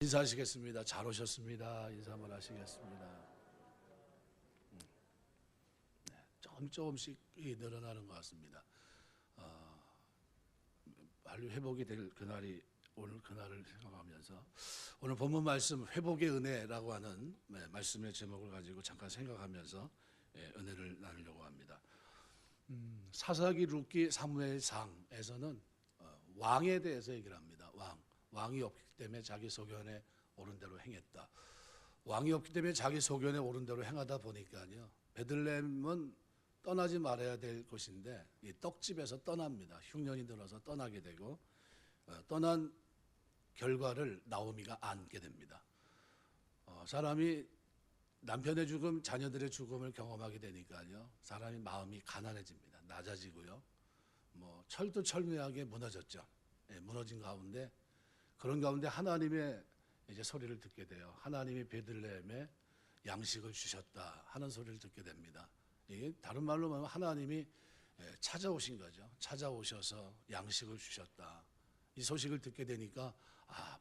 인사하시겠습니다. 잘 오셨습니다. 인사 한번 하시겠습니다. 조금씩 늘어나는 것 같습니다. 빨리 회복이 될 그날이 오늘 그날을 생각하면서 오늘 본문 말씀 회복의 은혜라고 하는 말씀의 제목을 가지고 잠깐 생각하면서 은혜를 나누려고 합니다. 사사기, 룻기, 사무엘상에서는 왕에 대해서 얘기를 합니다. 왕이 없기 때문에 자기 소견에 옳은 대로 행했다. 왕이 없기 때문에 자기 소견에 옳은 대로 행하다 보니까요, 베들레헴은 떠나지 말아야 될 곳인데 이 떡집에서 떠납니다. 흉년이 들어서 떠나게 되고 떠난 결과를 나오미가 안게 됩니다. 사람이 남편의 죽음, 자녀들의 죽음을 경험하게 되니까요, 사람이 마음이 가난해집니다. 낮아지고요, 철두철미하게 무너졌죠. 무너진 가운데, 그런 가운데 하나님의 이제 소리를 듣게 돼요. 하나님이 베들레헴에 양식을 주셨다 하는 소리를 듣게 됩니다. 이게 다른 말로 말하면 하나님이 찾아오신 거죠. 찾아오셔서 양식을 주셨다. 이 소식을 듣게 되니까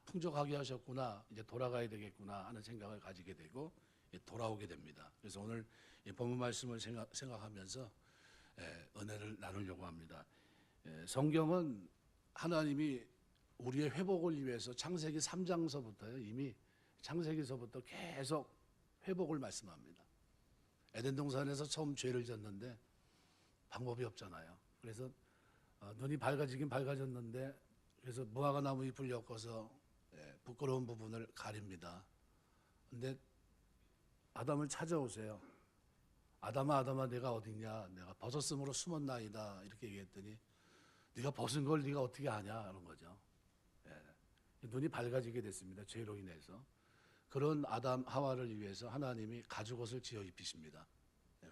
풍족하게 하셨구나, 이제 돌아가야 되겠구나 하는 생각을 가지게 되고 돌아오게 됩니다. 그래서 오늘 이 본문 말씀을 생각하면서 은혜를 나누려고 합니다. 성경은 하나님이 우리의 회복을 위해서 창세기 3장서부터요, 이미 창세기서부터 계속 회복을 말씀합니다. 에덴 동산에서 처음 죄를 졌는데 방법이 없잖아요. 그래서 눈이 밝아지긴 밝아졌는데, 그래서 무화과 나무 잎을 엮어서 부끄러운 부분을 가립니다. 근데 아담을 찾아오세요. 아담아 내가 어딨냐, 내가 벗었으므로 숨었나이다 이렇게 얘기했더니, 네가 벗은 걸 네가 어떻게 아냐 하는 거죠. 눈이 밝아지게 됐습니다. 죄로 인해서. 그런 아담 하와를 위해서 하나님이 가죽옷을 지어 입히십니다.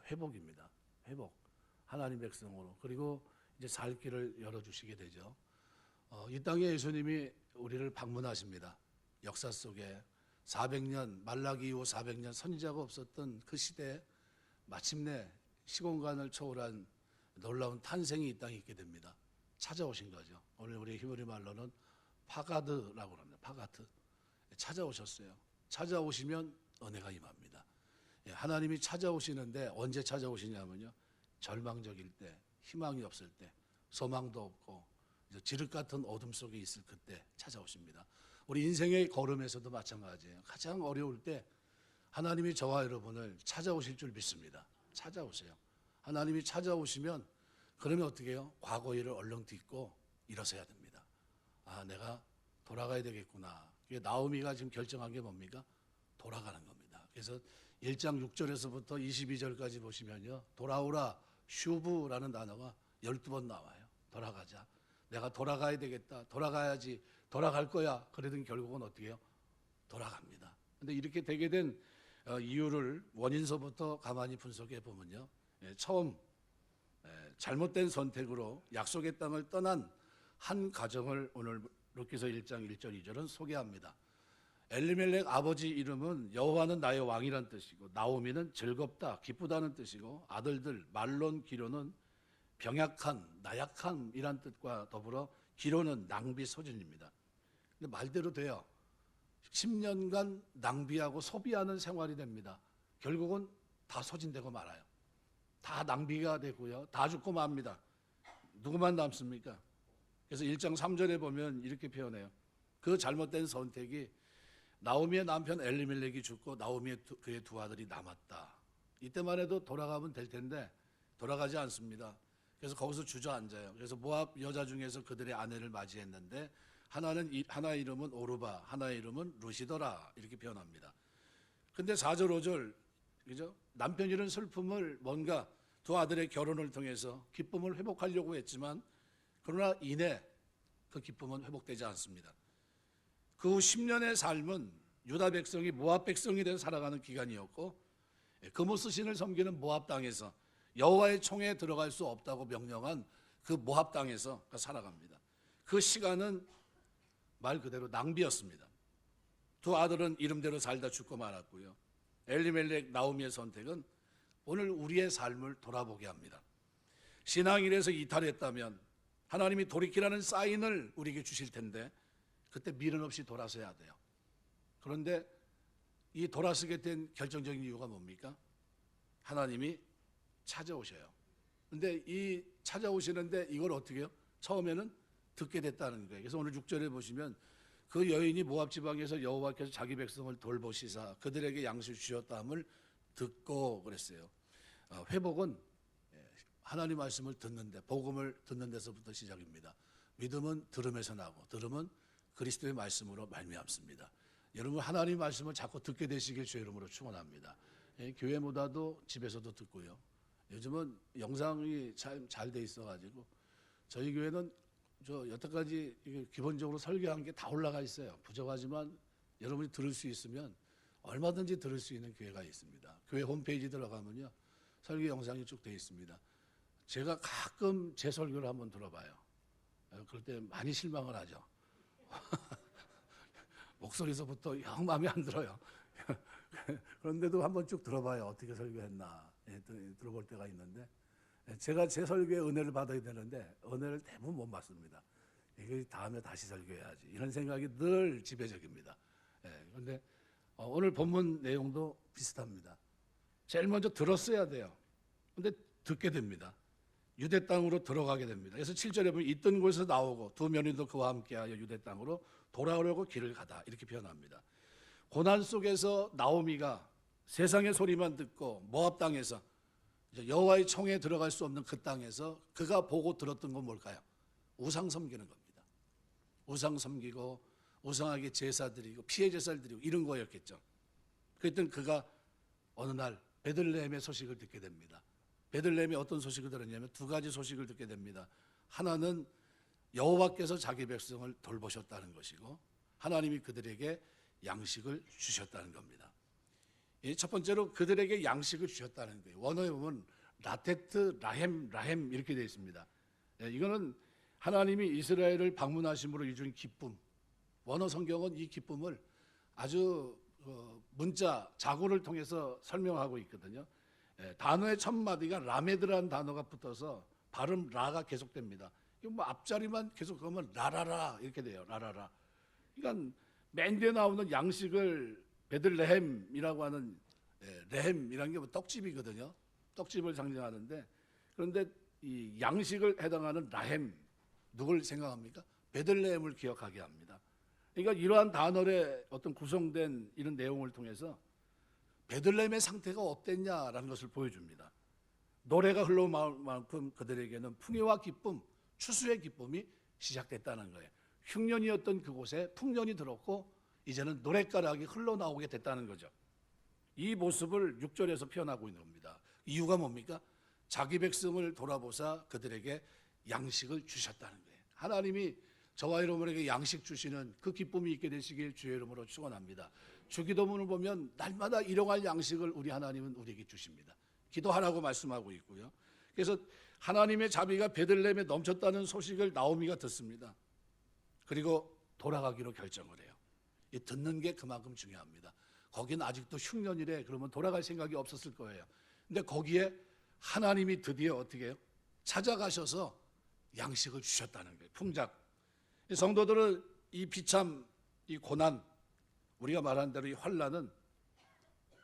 회복입니다. 회복. 하나님 백성으로. 그리고 이제 살 길을 열어주시게 되죠. 이 땅에 예수님이 우리를 방문하십니다. 역사 속에 400년, 말라기 이후 400년 선지자가 없었던 그 시대에 마침내 시공간을 초월한 놀라운 탄생이 이 땅에 있게 됩니다. 찾아오신 거죠. 오늘 우리 히브리 말로는 파가드라고 합니다. 파가드. 찾아오셨어요. 찾아오시면 은혜가 임합니다. 하나님이 찾아오시는데 언제 찾아오시냐면요, 절망적일 때, 희망이 없을 때, 소망도 없고 지륵 같은 어둠 속에 있을 그때 찾아오십니다. 우리 인생의 걸음에서도 마찬가지예요. 가장 어려울 때 하나님이 저와 여러분을 찾아오실 줄 믿습니다. 찾아오세요. 하나님이 찾아오시면 그러면 어떻게 해요? 과거 일을 얼른 딛고 일어서야 됩니다. 내가 돌아가야 되겠구나. 나오미가 지금 결정한 게 뭡니까? 돌아가는 겁니다. 그래서 1장 6절에서부터 22절까지 보시면요, 돌아오라, 슈브라는 단어가 12번 나와요. 돌아가자. 내가 돌아가야 되겠다. 돌아가야지. 돌아갈 거야. 그러더니 결국은 어떻게 해요? 돌아갑니다. 근데 이렇게 되게 된 이유를 원인서부터 가만히 분석해 보면요, 처음 잘못된 선택으로 약속의 땅을 떠난 한 가정을 오늘 룻기서 1장 1절 2절은 소개합니다. 엘리멜렉 아버지 이름은 여호와는 나의 왕이란 뜻이고, 나오미는 즐겁다, 기쁘다는 뜻이고, 아들들 말론, 기로는 병약한, 나약함이란 뜻과 더불어 기로는 낭비, 소진입니다. 근데 말대로 돼요. 10년간 낭비하고 소비하는 생활이 됩니다. 결국은 다 소진되고 말아요. 다 낭비가 되고요, 다 죽고 맙니다. 누구만 남습니까? 그래서 1장 3절에 보면 이렇게 표현해요. 그 잘못된 선택이 나오미의 남편 엘리멜렉이 죽고 나오미의 그의 두 아들이 남았다. 이때만 해도 돌아가면 될 텐데 돌아가지 않습니다. 그래서 거기서 주저앉아요. 그래서 모압 여자 중에서 그들의 아내를 맞이했는데 하나의 이름은 오르바, 하나의 이름은 루시더라 이렇게 표현합니다. 근데 4절 5절, 그죠? 남편 잃은 슬픔을 뭔가 두 아들의 결혼을 통해서 기쁨을 회복하려고 했지만, 그러나 이내 그 기쁨은 회복되지 않습니다. 그 후 10년의 삶은 유다 백성이 모압 백성이 되어 살아가는 기간이었고, 그모스 신을 섬기는 모압 땅에서 여호와의 총에 들어갈 수 없다고 명령한 그 모압 땅에서 살아갑니다. 그 시간은 말 그대로 낭비였습니다. 두 아들은 이름대로 살다 죽고 말았고요. 엘리멜렉, 나오미의 선택은 오늘 우리의 삶을 돌아보게 합니다. 신앙일에서 이탈했다면 하나님이 돌이키라는 사인을 우리에게 주실 텐데, 그때 미련 없이 돌아서야 돼요. 그런데 이 돌아서게 된 결정적인 이유가 뭡니까? 하나님이 찾아오셔요. 근데 이 찾아오시는데 이걸 어떻게 해요? 처음에는 듣게 됐다는 거예요. 그래서 오늘 6절에 보시면 그 여인이 모압 지방에서 여호와께서 자기 백성을 돌보시사 그들에게 양식을 주셨다함을 듣고 그랬어요. 회복은 하나님 말씀을 듣는데, 복음을 듣는 데서부터 시작입니다. 믿음은 들음에서 나고 들음은 그리스도의 말씀으로 말미암습니다. 여러분 하나님 말씀을 자꾸 듣게 되시길 주의 이름으로 축원합니다. 교회보다도 집에서도 듣고요. 요즘은 영상이 잘 돼 있어가지고 저희 교회는 여태까지 기본적으로 설교한 게 다 올라가 있어요. 부족하지만 여러분이 들을 수 있으면 얼마든지 들을 수 있는 교회가 있습니다. 교회 홈페이지 들어가면요 설교 영상이 쭉 돼 있습니다. 제가 가끔 제 설교를 한번 들어봐요. 그럴 때 많이 실망을 하죠. 목소리서부터 영 마음에 안 들어요. 그런데도 한번 쭉 들어봐요. 어떻게 설교했나 들어볼 때가 있는데, 제가 제 설교에 은혜를 받아야 되는데 은혜를 대부분 못 받습니다. 이게 다음에 다시 설교해야지 이런 생각이 늘 지배적입니다. 그런데 오늘 본문 내용도 비슷합니다. 제일 먼저 들었어야 돼요. 그런데 듣게 됩니다. 유대 땅으로 들어가게 됩니다. 그래서 7절에 보면 있던 곳에서 나오고 두 며느리도 그와 함께하여 유대 땅으로 돌아오려고 길을 가다 이렇게 표현합니다. 고난 속에서 나오미가 세상의 소리만 듣고 모압 땅에서 여호와의 청에 들어갈 수 없는 그 땅에서 그가 보고 들었던 건 뭘까요? 우상 섬기는 겁니다. 우상 섬기고 우상에게 제사 드리고 피해 제사를 드리고 이런 거였겠죠. 그랬더니 그가 어느 날 베들레헴의 소식을 듣게 됩니다. 베들레헴에 어떤 소식을 들었냐면 두 가지 소식을 듣게 됩니다. 하나는 여호와께서 자기 백성을 돌보셨다는 것이고 하나님이 그들에게 양식을 주셨다는 겁니다. 첫 번째로 그들에게 양식을 주셨다는 거예요. 원어에 보면 라테트 라햄 이렇게 되어 있습니다. 이거는 하나님이 이스라엘을 방문하심으로 이룬 기쁨. 원어 성경은 이 기쁨을 아주 문자 자고를 통해서 설명하고 있거든요. 단어의 첫 마디가 라메드라는 단어가 붙어서 발음 라가 계속됩니다. 이거 뭐 앞자리만 계속 그러면 라라라 이렇게 돼요. 라라라. 그러니까 맨 뒤에 나오는 양식을 베들레헴이라고 하는 레헴이라는 게 뭐 떡집이거든요. 떡집을 상징하는데, 그런데 이 양식을 해당하는 라햄 누굴 생각합니까? 베들레헴을 기억하게 합니다. 그러니까 이러한 단어의 어떤 구성된 이런 내용을 통해서 베들레헴의 상태가 어땠냐라는 것을 보여줍니다. 노래가 흘러올 만큼 그들에게는 풍요와 기쁨, 추수의 기쁨이 시작됐다는 거예요. 흉년이었던 그곳에 풍년이 들었고 이제는 노랫가락이 흘러나오게 됐다는 거죠. 이 모습을 6절에서 표현하고 있는 겁니다. 이유가 뭡니까? 자기 백성을 돌아보사 그들에게 양식을 주셨다는 거예요. 하나님이 저와 여러분에게 양식 주시는 그 기쁨이 있게 되시길 주의 이름으로 축원합니다. 주기도문을 보면 날마다 일용할 양식을 우리 하나님은 우리에게 주십니다. 기도하라고 말씀하고 있고요. 그래서 하나님의 자비가 베들레헴에 넘쳤다는 소식을 나오미가 듣습니다. 그리고 돌아가기로 결정을 해요. 이 듣는 게 그만큼 중요합니다. 거기는 아직도 흉년이래. 그러면 돌아갈 생각이 없었을 거예요. 근데 거기에 하나님이 드디어 어떻게 해요? 찾아가셔서 양식을 주셨다는 거예요. 풍작. 성도들은 이 비참, 이 고난, 우리가 말한 대로 이 환난은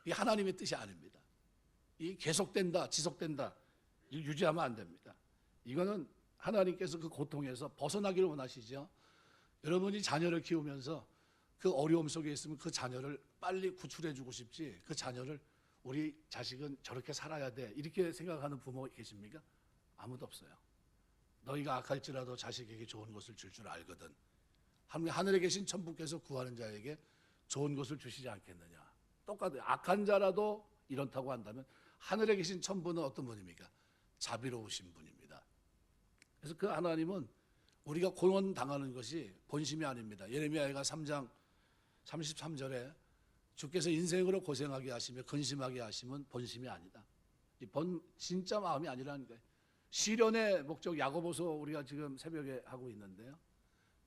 이 하나님의 뜻이 아닙니다. 이 계속된다, 지속된다, 이 유지하면 안 됩니다. 이거는 하나님께서 그 고통에서 벗어나기를 원하시죠. 여러분이 자녀를 키우면서 그 어려움 속에 있으면 그 자녀를 빨리 구출해 주고 싶지, 그 자녀를 우리 자식은 저렇게 살아야 돼 이렇게 생각하는 부모 계십니까? 아무도 없어요. 너희가 악할지라도 자식에게 좋은 것을 줄 줄 알거든. 하늘에 계신 천부께서 구하는 자에게 좋은 것을 주시지 않겠느냐. 똑같아요. 악한 자라도 이렇다고 한다면 하늘에 계신 천부는 어떤 분입니까? 자비로우신 분입니다. 그래서 그 하나님은 우리가 고난당하는 것이 본심이 아닙니다. 예레미야가 3장 33절에 주께서 인생으로 고생하게 하시며 근심하게 하시면 본심이 아니다. 진짜 마음이 아니라는 거예요. 시련의 목적, 야고보서 우리가 지금 새벽에 하고 있는데요.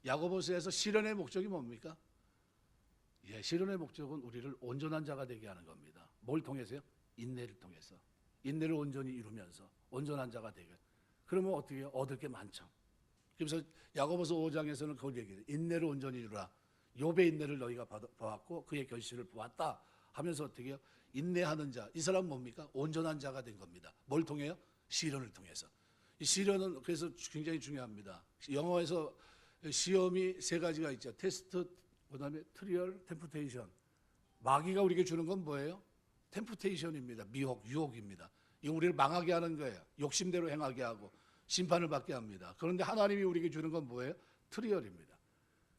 야고보서에서 시련의 목적이 뭡니까? 시련의 목적은 우리를 온전한 자가 되게 하는 겁니다. 뭘 통해서요? 인내를 통해서. 인내를 온전히 이루면서 온전한 자가 되게. 그러면 어떻게 해요? 얻을 게 많죠. 그래서 야고보서 5장에서는 그걸 얘기해요. 인내를 온전히 이루라. 욥의 인내를 너희가 보았고 그의 결실을 보았다 하면서 어떻게 해요? 인내하는 자, 이 사람 뭡니까? 온전한 자가 된 겁니다. 뭘 통해요? 시련을 통해서. 이 시련은 그래서 굉장히 중요합니다. 영어에서 시험이 세 가지가 있죠. 테스트, 그다음에 트리얼, 템프테이션. 마귀가 우리에게 주는 건 뭐예요? 템프테이션입니다. 미혹, 유혹입니다. 이거 우리를 망하게 하는 거예요. 욕심대로 행하게 하고 심판을 받게 합니다. 그런데 하나님이 우리에게 주는 건 뭐예요? 트리얼입니다.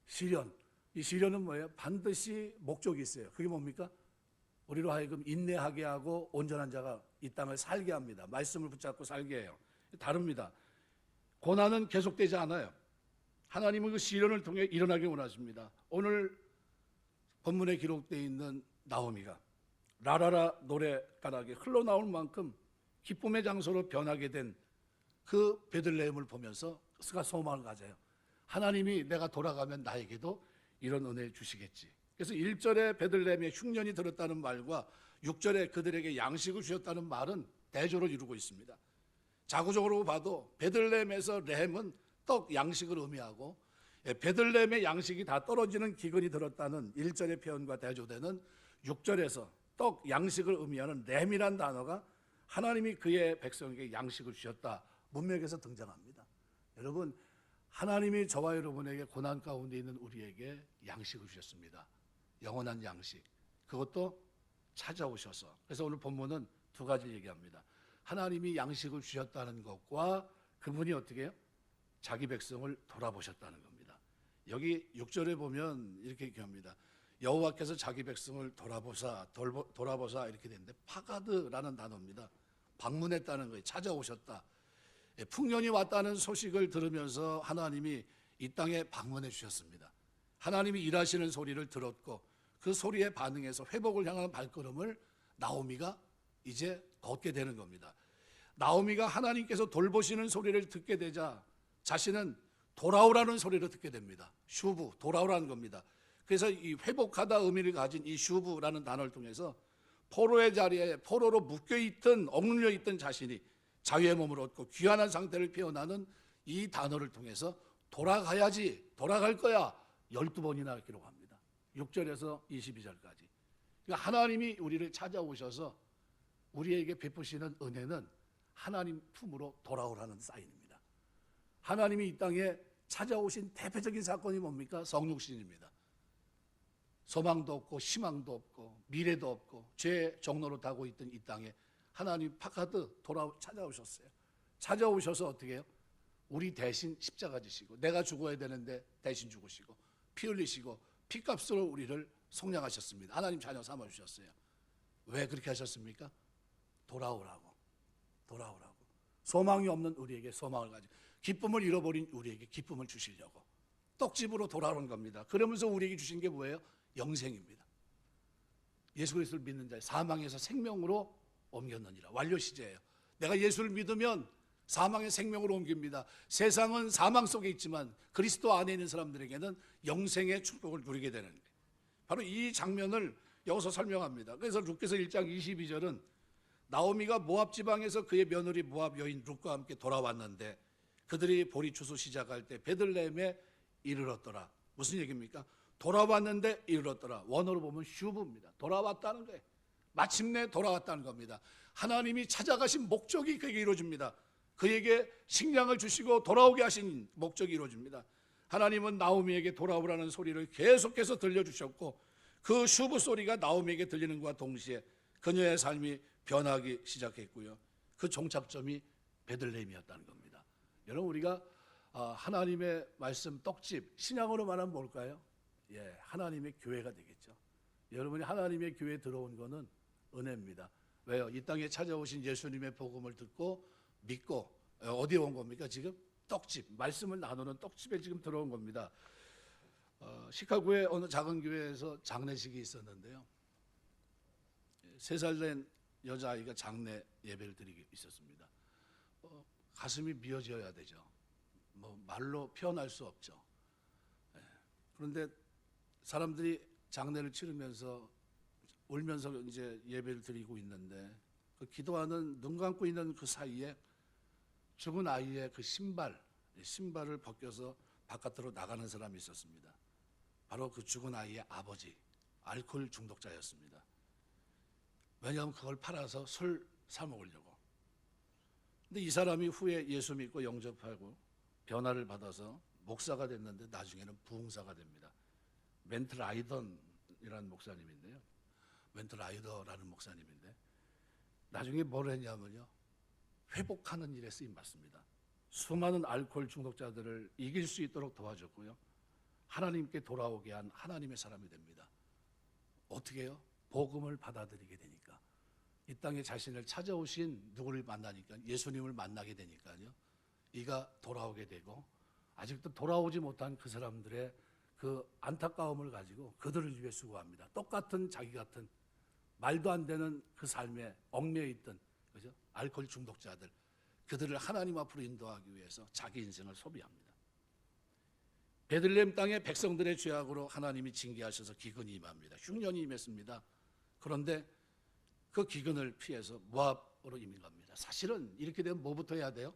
시련. 이 시련은 뭐예요? 반드시 목적이 있어요. 그게 뭡니까? 우리로 하여금 인내하게 하고 온전한 자가 이 땅을 살게 합니다. 말씀을 붙잡고 살게 해요. 다릅니다. 고난은 계속되지 않아요. 하나님은 그 시련을 통해 일어나게 원하십니다. 오늘 본문에 기록되어 있는 나오미가 라라라 노래가락에 흘러나올 만큼 기쁨의 장소로 변하게 된 그 베들레헴을 보면서 그가 소망을 가져요. 하나님이 내가 돌아가면 나에게도 이런 은혜를 주시겠지. 그래서 1절에 베들레헴에 흉년이 들었다는 말과 6절에 그들에게 양식을 주셨다는 말은 대조를 이루고 있습니다. 자구적으로 봐도 베들레헴에서 레헴은 떡 양식을 의미하고 베들레헴의 양식이 다 떨어지는 기근이 들었다는 1절의 표현과 대조되는 6절에서 떡 양식을 의미하는 레헴이란 단어가 하나님이 그의 백성에게 양식을 주셨다 문맥에서 등장합니다. 여러분, 하나님이 저와 여러분에게 고난 가운데 있는 우리에게 양식을 주셨습니다. 영원한 양식. 그것도 찾아오셔서. 그래서 오늘 본문은 두 가지 얘기합니다. 하나님이 양식을 주셨다는 것과 그분이 어떻게 해요? 자기 백성을 돌아보셨다는 겁니다. 여기 6절에 보면 이렇게 얘기합니다. 여호와께서 자기 백성을 돌아보사 이렇게 되는데 파가드라는 단어입니다. 방문했다는 거예요. 찾아오셨다. 풍년이 왔다는 소식을 들으면서 하나님이 이 땅에 방문해 주셨습니다. 하나님이 일하시는 소리를 들었고 그 소리에 반응해서 회복을 향하는 발걸음을 나오미가 이제 걷게 되는 겁니다. 나오미가 하나님께서 돌보시는 소리를 듣게 되자 자신은 돌아오라는 소리를 듣게 됩니다. 슈브, 돌아오라는 겁니다. 그래서 이 회복하다 의미를 가진 이 슈브라는 단어를 통해서 포로의 자리에 포로로 묶여있던 억눌려 있던 자신이 자유의 몸을 얻고 귀환한 상태를 표현하는 이 단어를 통해서 돌아가야지, 돌아갈 거야 12번이나 기록합니다. 6절에서 22절까지. 그러니까 하나님이 우리를 찾아오셔서 우리에게 베푸시는 은혜는 하나님 품으로 돌아오라는 사인입니다. 하나님이 이 땅에 찾아오신 대표적인 사건이 뭡니까? 성육신입니다. 소망도 없고 희망도 없고 미래도 없고 죄의 종로로 타고 있던 이 땅에 하나님 파카드 찾아오셨어요. 찾아오셔서 어떻게 해요? 우리 대신 십자가 지시고 내가 죽어야 되는데 대신 죽으시고 피 흘리시고 피값으로 우리를 속량하셨습니다. 하나님 자녀 삼아주셨어요. 왜 그렇게 하셨습니까? 돌아오라고. 소망이 없는 우리에게 소망을 가지고 기쁨을 잃어버린 우리에게 기쁨을 주시려고 떡집으로 돌아오는 겁니다. 그러면서 우리에게 주신 게 뭐예요? 영생입니다. 예수 그리스도를 믿는 자의 사망에서 생명으로 옮겼느니라. 완료 시제예요. 내가 예수를 믿으면 사망의 생명으로 옮깁니다. 세상은 사망 속에 있지만 그리스도 안에 있는 사람들에게는 영생의 축복을 누리게 되는 거예요. 바로 이 장면을 여기서 설명합니다. 그래서 룻기서 1장 22절은 나오미가 모압 지방에서 그의 며느리 모압 여인 룻과 함께 돌아왔는데 그들이 보리 추수 시작할 때 베들레헴에 이르렀더라. 무슨 얘기입니까? 돌아왔는데 이르렀더라. 원어로 보면 슈브입니다. 돌아왔다는 거예요. 마침내 돌아왔다는 겁니다. 하나님이 찾아가신 목적이 그에게 이루어집니다. 그에게 식량을 주시고 돌아오게 하신 목적이 이루어집니다. 하나님은 나오미에게 돌아오라는 소리를 계속해서 들려주셨고 그 슈브 소리가 나오미에게 들리는 것과 동시에 그녀의 삶이 변하기 시작했고요. 그 종착점이 베들레헴이었다는 겁니다. 여러분, 우리가 하나님의 말씀 떡집, 신앙으로 말하면 뭘까요? 하나님의 교회가 되겠죠. 여러분이 하나님의 교회에 들어온 것은 은혜입니다. 왜요? 이 땅에 찾아오신 예수님의 복음을 듣고 믿고 어디에 온 겁니까? 지금 떡집, 말씀을 나누는 떡집에 지금 들어온 겁니다. 시카고의 어느 작은 교회에서 장례식이 있었는데요. 3살 된 여자아이가 장례 예배를 드리기 있었습니다. 가슴이 미어져야 되죠. 말로 표현할 수 없죠. 그런데 사람들이 장례를 치르면서 울면서 이제 예배를 드리고 있는데 그 기도하는 눈 감고 있는 그 사이에 죽은 아이의 그 신발을 벗겨서 바깥으로 나가는 사람이 있었습니다. 바로 그 죽은 아이의 아버지, 알코올 중독자였습니다. 왜냐하면 그걸 팔아서 술 사 먹으려고. 근데 이 사람이 후에 예수 믿고 영접하고 변화를 받아서 목사가 됐는데 나중에는 부흥사가 됩니다. 멘트 라이던이라는 목사님인데요. 멘트 라이더라는 목사님인데 나중에 뭘 했냐면요, 회복하는 일에 쓰임 받습니다. 수많은 알코올 중독자들을 이길 수 있도록 도와줬고요, 하나님께 돌아오게 한 하나님의 사람이 됩니다. 어떻게 해요? 복음을 받아들이게 되니까. 이 땅에 자신을 찾아오신 누구를 만나니까, 예수님을 만나게 되니까요, 이가 돌아오게 되고, 아직도 돌아오지 못한 그 사람들의 그 안타까움을 가지고 그들을 위해 수고합니다. 똑같은 자기 같은 말도 안 되는 그 삶에 얽매여 있던, 그죠? 알코올 중독자들, 그들을 하나님 앞으로 인도하기 위해서 자기 인생을 소비합니다. 베들레헴 땅의 백성들의 죄악으로 하나님이 징계하셔서 기근이 임합니다. 흉년이 임했습니다. 그런데 그 기근을 피해서 모압으로 이민 갑니다. 사실은 이렇게 되면 뭐부터 해야 돼요?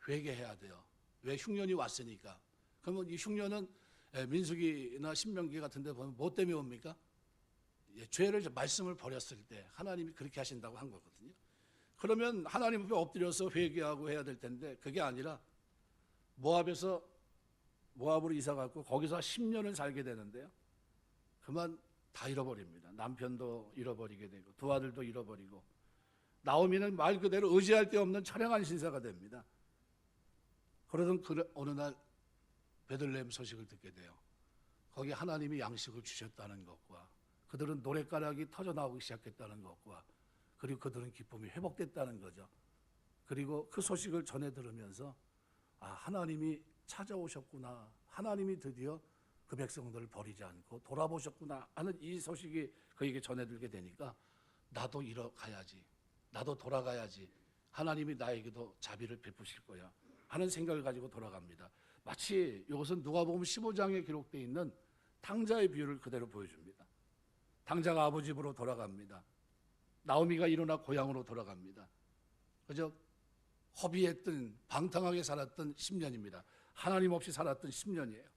회개해야 돼요. 왜? 흉년이 왔으니까. 그러면 이 흉년은 민수기나 신명기 같은 데 보면 뭐 때문에 옵니까? 죄를, 말씀을 버렸을 때 하나님이 그렇게 하신다고 한 거거든요. 그러면 하나님 앞에 엎드려서 회개하고 해야 될 텐데 그게 아니라 모압으로 이사 갔고 거기서 10년을 살게 되는데요, 그만 다 잃어버립니다. 남편도 잃어버리게 되고 두 아들도 잃어버리고, 나오미는 말 그대로 의지할 데 없는 처량한 신사가 됩니다. 그러던 어느 날 베들레헴 소식을 듣게 돼요. 거기 하나님이 양식을 주셨다는 것과 그들은 노랫가락이 터져나오기 시작했다는 것과, 그리고 그들은 기쁨이 회복됐다는 거죠. 그리고 그 소식을 전해 들으면서 하나님이 찾아오셨구나, 하나님이 드디어 그 백성들을 버리지 않고 돌아보셨구나 하는 이 소식이 그에게 전해들게 되니까 나도 이뤄가야지, 나도 돌아가야지, 하나님이 나에게도 자비를 베푸실 거야 하는 생각을 가지고 돌아갑니다. 마치 이것은 누가복음 15장에 기록되어 있는 탕자의 비유를 그대로 보여줍니다. 탕자가 아버지 집으로 돌아갑니다. 나오미가 일어나 고향으로 돌아갑니다. 그저 허비했던, 방탕하게 살았던 10년입니다. 하나님 없이 살았던 10년이에요.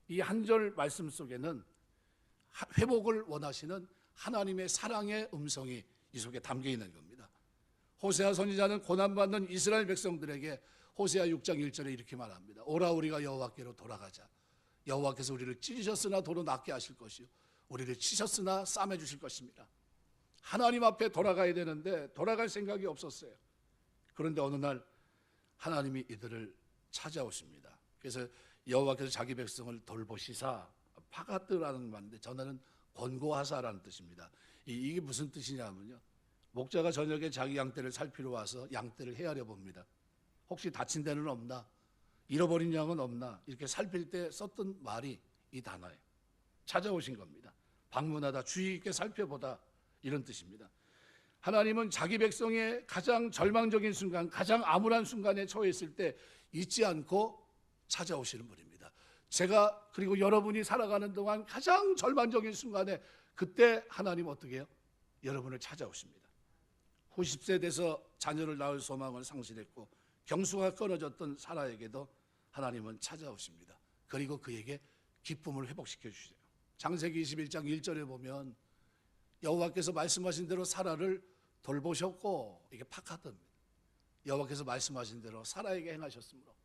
이 한 절 말씀 속에는 회복을 원하시는 하나님의 사랑의 음성이 이 속에 담겨 있는 겁니다. 호세아 선지자는 고난받는 이스라엘 백성들에게 호세아 6장 1절에 이렇게 말합니다. 오라 우리가 여호와께로 돌아가자. 여호와께서 우리를 찢으셨으나 도로 낫게 하실 것이요 우리를 치셨으나 싸매 주실 것입니다. 하나님 앞에 돌아가야 되는데 돌아갈 생각이 없었어요. 그런데 어느 날 하나님이 이들을 찾아오십니다. 그래서 여호와께서 자기 백성을 돌보시사, 파가뜨라는 말인데 전에는 권고하사라는 뜻입니다. 이게 무슨 뜻이냐면요, 목자가 저녁에 자기 양떼를 살피러 와서 양떼를 헤아려 봅니다. 혹시 다친 데는 없나, 잃어버린 양은 없나, 이렇게 살필 때 썼던 말이 이 단어예요. 찾아오신 겁니다. 방문하다, 주의 깊게 살펴보다, 이런 뜻입니다. 하나님은 자기 백성의 가장 절망적인 순간, 가장 암울한 순간에 처했을 때 잊지 않고 찾아오시는 분입니다. 제가 그리고 여러분이 살아가는 동안 가장 절망적인 순간에 그때 하나님 어떻게 해요? 여러분을 찾아오십니다. 90세 돼서 자녀를 낳을 소망을 상실했고 경수가 끊어졌던 사라에게도 하나님은 찾아오십니다. 그리고 그에게 기쁨을 회복시켜 주세요. 창세기 21장 1절에 보면 여호와께서 말씀하신 대로 사라를 돌보셨고, 이게 파카드입니다. 여호와께서 말씀하신 대로 사라에게 행하셨으므로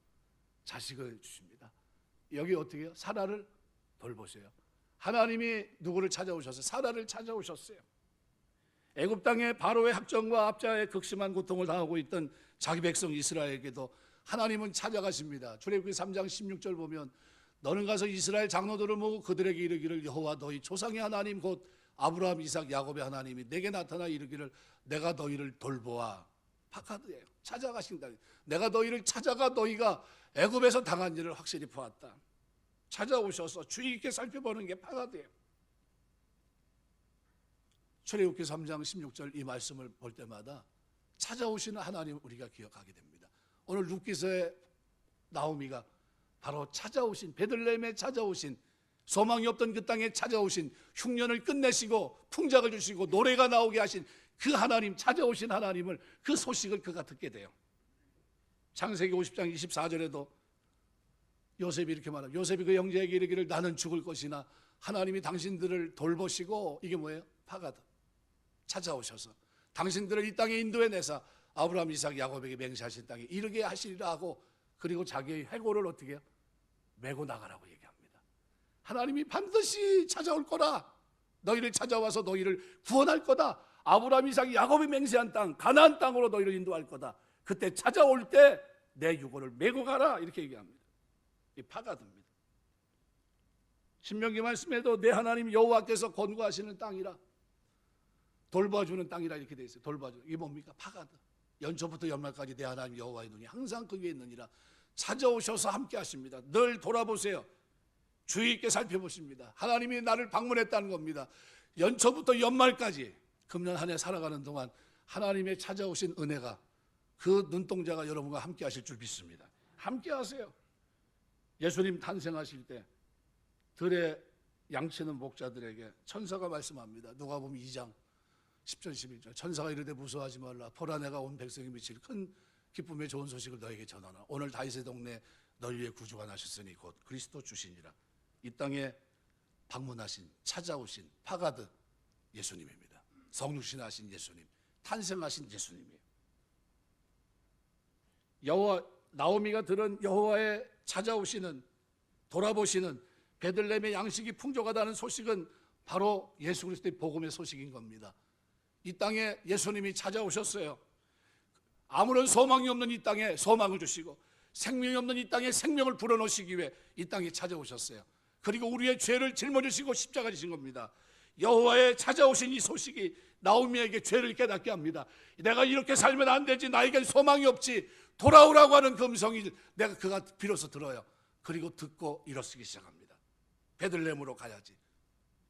자식을 주십니다. 여기 어떻게 해요? 사라를 돌보세요. 하나님이 누구를 찾아오셨어요? 사라를 찾아오셨어요. 애굽 땅의 바로의 학정과 압자의 극심한 고통을 당하고 있던 자기 백성 이스라엘에게도 하나님은 찾아가십니다. 출애굽기 3장 16절 보면 너는 가서 이스라엘 장로들을 모으고 그들에게 이르기를 여호와 너희 조상의 하나님 곧 아브라함, 이삭, 야곱의 하나님이 내게 나타나 이르기를 내가 너희를 돌보아. 파카드예요. 찾아가신다. 내가 너희를 찾아가 너희가 애굽에서 당한 일을 확실히 보았다. 찾아오셔서 주의 깊게 살펴보는 게 파카드예요. 출애굽기 3장 16절 이 말씀을 볼 때마다 찾아오시는 하나님 우리가 기억하게 됩니다. 오늘 룻기서의 나오미가 바로 찾아오신, 베들레헴에 찾아오신, 소망이 없던 그 땅에 찾아오신, 흉년을 끝내시고 풍작을 주시고 노래가 나오게 하신 그 하나님, 찾아오신 하나님을, 그 소식을 그가 듣게 돼요. 창세기 50장 24절에도 요셉이 이렇게 말합니다. 요셉이 그 형제에게 이르기를 나는 죽을 것이나 하나님이 당신들을 돌보시고 이게 뭐예요? 파가드 찾아오셔서 당신들을 이 땅에 인도해내사 아브라함, 이삭, 야곱에게 맹세하신 땅에 이르게 하시리라 하고 그리고 자기의 회고를 어떻게 해요? 메고 나가라고 얘기합니다. 하나님이 반드시 찾아올 거라. 너희를 찾아와서 너희를 구원할 거다. 아브라함, 이삭, 야곱이 맹세한 땅 가나안 땅으로 너희를 인도할 거다. 그때 찾아올 때 내 유고를 메고 가라 이렇게 얘기합니다. 이 파가드입니다. 신명기 말씀에도 내 하나님 여호와께서 권고하시는 땅이라 돌봐주는 땅이라 이렇게 돼 있어요. 돌봐주는 이게 뭡니까? 파가드. 연초부터 연말까지 내 하나님 여호와의 눈이 항상 그 위에 있느니라. 찾아오셔서 함께 하십니다. 늘 돌아보세요. 주의 있게 살펴보십니다. 하나님이 나를 방문했다는 겁니다. 연초부터 연말까지 금년 한 해 살아가는 동안 하나님의 찾아오신 은혜가 그 눈동자가 여러분과 함께 하실 줄 믿습니다. 함께 하세요. 예수님 탄생하실 때 들에 양치는 목자들에게 천사가 말씀합니다. 누가복음 2장 10절 11절 천사가 이르되 무서워하지 말라. 보라 내가 온 백성이 미칠 큰 기쁨의 좋은 소식을 너에게 전하나. 오늘 다윗의 동네 널 위해 구주가 나셨으니 곧 그리스도 주시니라. 이 땅에 방문하신 찾아오신 파가드 예수님입니다. 성육신하신 예수님, 탄생하신 예수님이에요. 여호와 나오미가 들은 여호와의 찾아오시는 돌아보시는 베들레헴의 양식이 풍족하다는 소식은 바로 예수 그리스도의 복음의 소식인 겁니다. 이 땅에 예수님이 찾아오셨어요. 아무런 소망이 없는 이 땅에 소망을 주시고 생명이 없는 이 땅에 생명을 불어넣으시기 위해 이 땅에 찾아오셨어요. 그리고 우리의 죄를 짊어지시고 십자가 지신 겁니다. 여호와의 찾아오신 이 소식이 나오미에게 죄를 깨닫게 합니다. 내가 이렇게 살면 안 되지, 나에겐 소망이 없지, 돌아오라고 하는 그 음성이 그가 비로소 들어요. 그리고 듣고 일어서기 시작합니다. 베들레헴으로 가야지.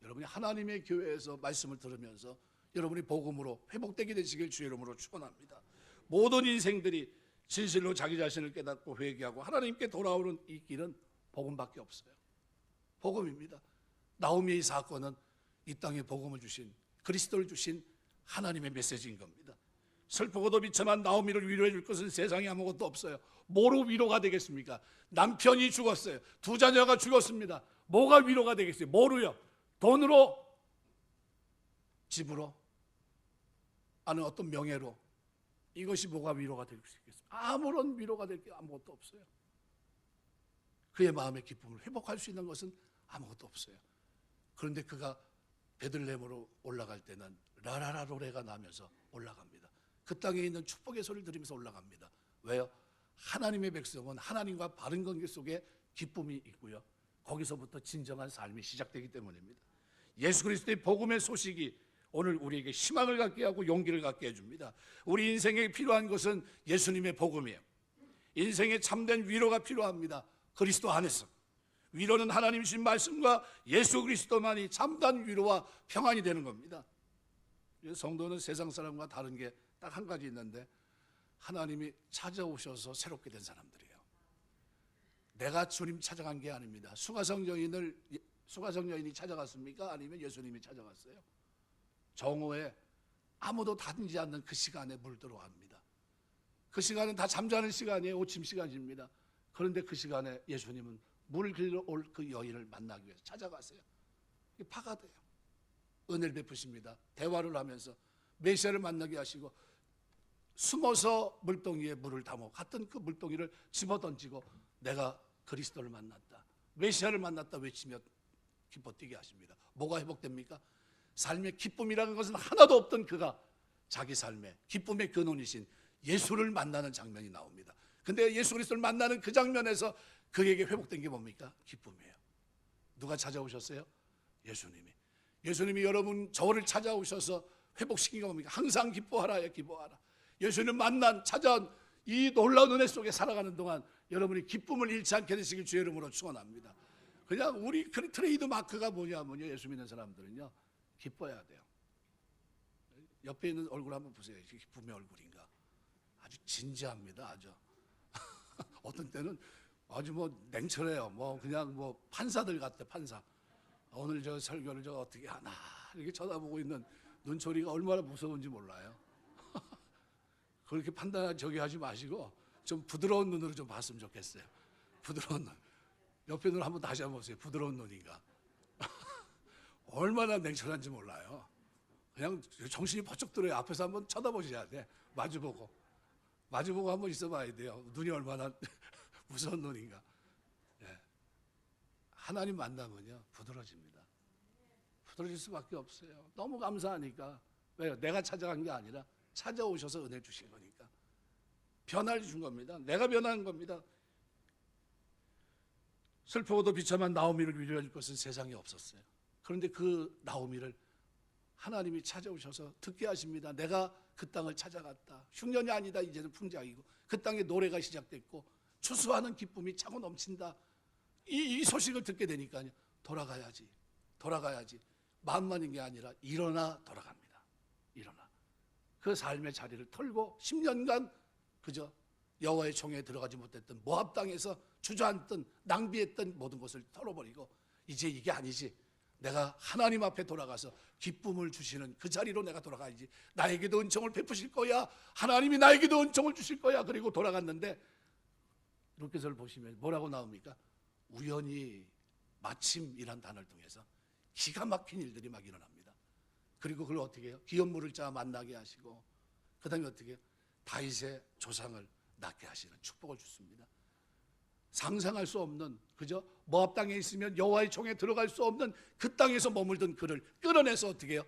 여러분이 하나님의 교회에서 말씀을 들으면서 여러분이 복음으로 회복되게 되시길 주의 이름으로 축원합니다. 모든 인생들이 진실로 자기 자신을 깨닫고 회개하고 하나님께 돌아오는 이 길은 복음밖에 없어요. 복음입니다. 나오미의 이 사건은 이 땅에 복음을 주신 그리스도를 주신 하나님의 메시지인 겁니다. 슬프고도 비참한 나오미를 위로해 줄 것은 세상에 아무것도 없어요. 뭐로 위로가 되겠습니까? 남편이 죽었어요. 두 자녀가 죽었습니다. 뭐가 위로가 되겠어요? 뭐로요? 돈으로? 집으로? 아니면 어떤 명예로? 이것이 뭐가 위로가 될 수 있겠습니까? 아무런 위로가 될 게 아무것도 없어요. 그의 마음의 기쁨을 회복할 수 있는 것은 아무것도 없어요. 그런데 그가 베들레헴으로 올라갈 때는 라라라 노래가 나면서 올라갑니다. 그 땅에 있는 축복의 소리를 들으면서 올라갑니다. 왜요? 하나님의 백성은 하나님과 바른 관계 속에 기쁨이 있고요. 거기서부터 진정한 삶이 시작되기 때문입니다. 예수 그리스도의 복음의 소식이 오늘 우리에게 희망을 갖게 하고 용기를 갖게 해줍니다. 우리 인생에 필요한 것은 예수님의 복음이에요. 인생에 참된 위로가 필요합니다. 그리스도 안에서. 위로는 하나님 주신 말씀과 예수 그리스도만이 참된 위로와 평안이 되는 겁니다. 성도는 세상 사람과 다른 게 딱 한 가지 있는데 하나님이 찾아오셔서 새롭게 된 사람들이에요. 내가 주님 찾아간 게 아닙니다. 수가성 여인이 찾아갔습니까? 아니면 예수님이 찾아갔어요? 정오에 아무도 다니지 않는 그 시간에 물 들어갑니다. 그 시간은 다 잠자는 시간이에요. 오침 시간입니다. 그런데 그 시간에 예수님은 물 길러 올 그 여인을 만나기 위해서 찾아가세요. 이게 파가드예요. 은혜를 베푸십니다. 대화를 하면서 메시아를 만나게 하시고 숨어서 물동이에 물을 담아 같은 그 물동이를 집어던지고 내가 그리스도를 만났다, 메시아를 만났다 외치며 기뻐 뛰게 하십니다. 뭐가 회복됩니까? 삶의 기쁨이라는 것은 하나도 없던 그가 자기 삶의 기쁨의 근원이신 예수를 만나는 장면이 나옵니다. 근데 예수 그리스도를 만나는 그 장면에서 그에게 회복된 게 뭡니까? 기쁨이에요. 누가 찾아오셨어요? 예수님이. 예수님이 여러분 저를 찾아오셔서 회복시킨 게 뭡니까? 항상 기뻐하라, 기뻐하라. 예수님 만난 찾아온 이 놀라운 은혜 속에 살아가는 동안 여러분이 기쁨을 잃지 않게 되시길 주의 이름으로 축원합니다. 그냥 우리 트레이드 마크가 뭐냐면요, 예수 믿는 사람들은요 기뻐야 돼요. 옆에 있는 얼굴 한번 보세요. 기쁨의 얼굴인가? 아주 진지합니다. 아주 어떤 때는 아주 뭐 냉철해요. 뭐 그냥 뭐 판사들 같아, 판사. 오늘 저 설교를 저 어떻게 하나 이렇게 쳐다보고 있는 눈초리가 얼마나 무서운지 몰라요. 그렇게 판단하지 저기 하지 마시고 좀 부드러운 눈으로 좀 봤으면 좋겠어요. 부드러운 눈. 옆에 눈 한번 다시 한번 보세요. 부드러운 눈인가? 얼마나 냉철한지 몰라요. 그냥 정신이 번쩍 들어요. 앞에서 한번 쳐다보셔야 돼. 마주보고 한번 있어봐야 돼요. 눈이 얼마나 무서운 눈인가. 예. 하나님 만나면요 부드러집니다. 부드러질 수밖에 없어요. 너무 감사하니까. 왜요? 내가 찾아간 게 아니라 찾아오셔서 은혜 주신 거니까. 변화를 준 겁니다. 내가 변한 겁니다. 슬프고도 비참한 나오미를 위로해 줄 것은 세상에 없었어요. 그런데 그 나오미를 하나님이 찾아오셔서 듣게 하십니다. 내가 그 땅을 찾아갔다. 흉년이 아니다. 이제는 풍작이고 그 땅에 노래가 시작됐고 추수하는 기쁨이 차고 넘친다. 이 소식을 듣게 되니까요. 돌아가야지. 마음만인 게 아니라 일어나 돌아갑니다. 일어나. 그 삶의 자리를 털고 10년간 그저 여호와의 총회에 들어가지 못했던 모압 땅에서 주저앉던 낭비했던 모든 것을 털어버리고 이제 이게 아니지. 내가 하나님 앞에 돌아가서 기쁨을 주시는 그 자리로 내가 돌아가야지. 나에게도 은총을 베푸실 거야. 하나님이 나에게도 은총을 주실 거야. 그리고 돌아갔는데 루카서를 보시면 뭐라고 나옵니까? 우연히 마침이란 단어를 통해서 기가 막힌 일들이 막 일어납니다. 그리고 그걸 어떻게 해요? 기업 물을 자 만나게 하시고 그 다음에 어떻게 해요? 다윗의 조상을 낳게 하시는 축복을 주십니다. 상상할 수 없는 그저 모압 땅에 있으면 여호와의 총에 들어갈 수 없는 그 땅에서 머물던 그를 끌어내서 어떻게 해요?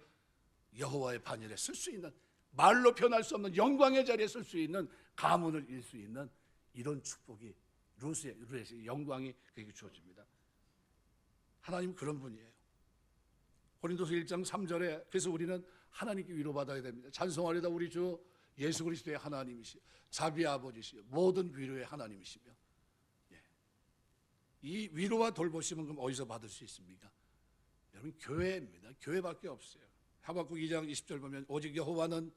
여호와의 반열에 쓸 수 있는 말로 표현할 수 없는 영광의 자리에 쓸 수 있는 가문을 일 수 있는 이런 축복이 루스의 영광이 그에게 주어집니다. 하나님 그런 분이에요. 고린도서 1장 3절에 그래서 우리는 하나님께 위로받아야 됩니다. 찬송하리다 우리 주 예수 그리스도의 하나님이시요 자비의 아버지시요 모든 위로의 하나님이시며 이 위로와 돌보심은 그럼 어디서 받을 수 있습니까? 여러분 교회입니다. 교회밖에 없어요. 하박국 2장 20절 보면 오직 여호와는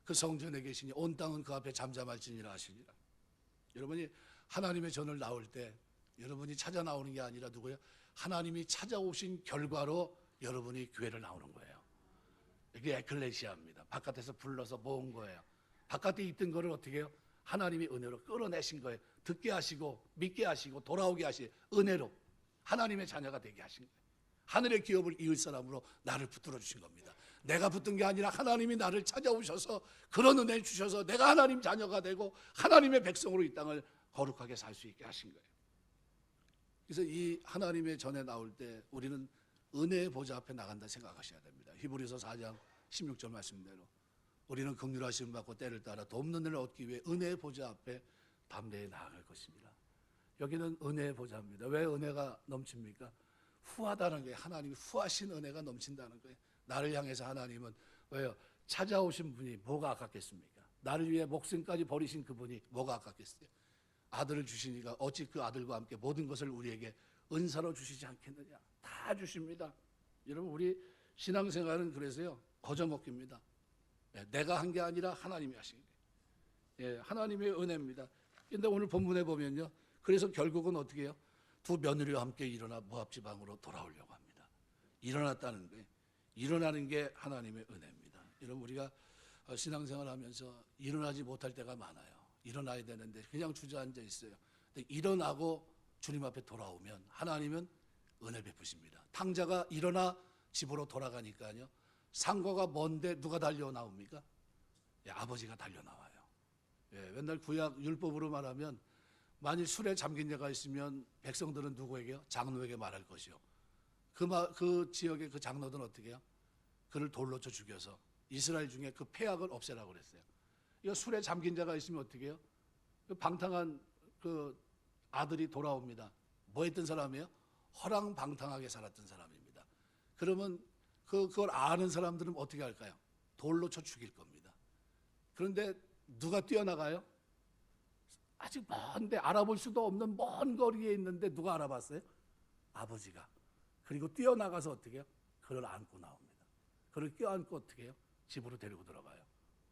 그 성전에 계시니 온 땅은 그 앞에 잠잠할지니라 하시니라. 여러분이 하나님의 전을 나올 때 여러분이 찾아 나오는 게 아니라 누구예요? 하나님이 찾아오신 결과로 여러분이 교회를 나오는 거예요. 이게 에클레시아입니다. 바깥에서 불러서 모은 거예요. 바깥에 있던 거를 어떻게 해요? 하나님이 은혜로 끌어내신 거예요. 듣게 하시고 믿게 하시고 돌아오게 하시 은혜로 하나님의 자녀가 되게 하신 거예요. 하늘의 기업을 이을 사람으로 나를 붙들어 주신 겁니다. 내가 붙든 게 아니라 하나님이 나를 찾아오셔서 그런 은혜를 주셔서 내가 하나님 자녀가 되고 하나님의 백성으로 이 땅을 거룩하게 살 수 있게 하신 거예요. 그래서 이 하나님의 전에 나올 때 우리는 은혜의 보좌 앞에 나간다 생각하셔야 됩니다. 히브리서 4장 16절 말씀대로 우리는 긍휼하심을 받고 때를 따라 돕는 은혜를 얻기 위해 은혜의 보좌 앞에 담대히 나아갈 것입니다. 여기는 은혜의 보좌입니다. 왜 은혜가 넘칩니까? 후하다는 게 하나님이 후하신 은혜가 넘친다는 거예요. 나를 향해서 하나님은 왜요? 찾아오신 분이 뭐가 아깝겠습니까? 나를 위해 목숨까지 버리신 그분이 뭐가 아깝겠어요? 아들을 주시니까 어찌 그 아들과 함께 모든 것을 우리에게 은사로 주시지 않겠느냐? 다 주십니다. 여러분 우리 신앙생활은 그래서요 거저먹기입니다. 내가 한 게 아니라 하나님이 하신 거예요. 하나님의 은혜입니다. 그런데 오늘 본문에 보면요, 그래서 결국은 어떻게 해요? 두 며느리와 함께 일어나 모압 지방으로 돌아오려고 합니다. 일어났다는 거예요. 일어나는 게 하나님의 은혜입니다. 여러분 우리가 신앙생활하면서 일어나지 못할 때가 많아요. 일어나야 되는데 그냥 주저앉아 있어요. 근데 일어나고 주님 앞에 돌아오면 하나님은 은혜 베푸십니다. 탕자가 일어나 집으로 돌아가니까요. 상고가 먼데 누가 달려 나옵니까? 아버지가 달려 나와요. 맨날 구약 율법으로 말하면 만일 술에 잠긴 자가 있으면 백성들은 누구에게요? 장로에게 말할 것이요. 그 지역의 그 장로들은 어떻게 해요? 그를 돌로 쳐 죽여서 이스라엘 중에 그 폐악을 없애라고 그랬어요. 이거 술에 잠긴 자가 있으면 어떻게 해요? 그 방탕한 그 아들이 돌아옵니다. 뭐 했던 사람이에요? 허랑방탕하게 살았던 사람입니다. 그러면 그걸 아는 사람들은 어떻게 할까요? 돌로 쳐 죽일 겁니다. 그런데 누가 뛰어나가요? 아직 먼데 알아볼 수도 없는 먼 거리에 있는데 누가 알아봤어요? 아버지가. 그리고 뛰어나가서 어떻게 해요? 그를 안고 나옵니다. 그를 껴안고 어떻게 해요? 집으로 데리고 들어가요.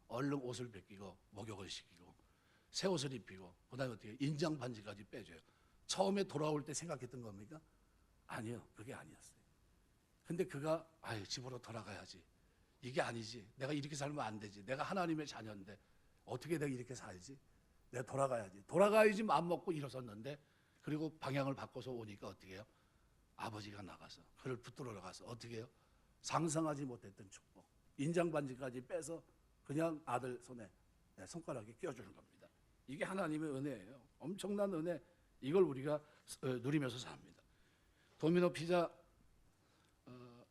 얼른 옷을 벗기고 목욕을 시키고 새 옷을 입히고 그 다음에 어떻게 해요? 인장 반지까지 빼줘요. 처음에 돌아올 때 생각했던 겁니까? 아니요. 그게 아니었어요. 근데 그가 집으로 돌아가야지. 이게 아니지. 내가 이렇게 살면 안 되지. 내가 하나님의 자녀인데 어떻게 내가 이렇게 살지? 내가 돌아가야지. 돌아가야지 마음 먹고 일어섰는데 그리고 방향을 바꿔서 오니까 어떻게 해요? 아버지가 나가서 그를 붙들어 나가서 어떻게 해요? 상상하지 못했던 축복, 인장 반지까지 빼서 그냥 아들 손에 손가락에 끼워주는 겁니다. 이게 하나님의 은혜예요. 엄청난 은혜. 이걸 우리가 누리면서 삽니다. 도미노 피자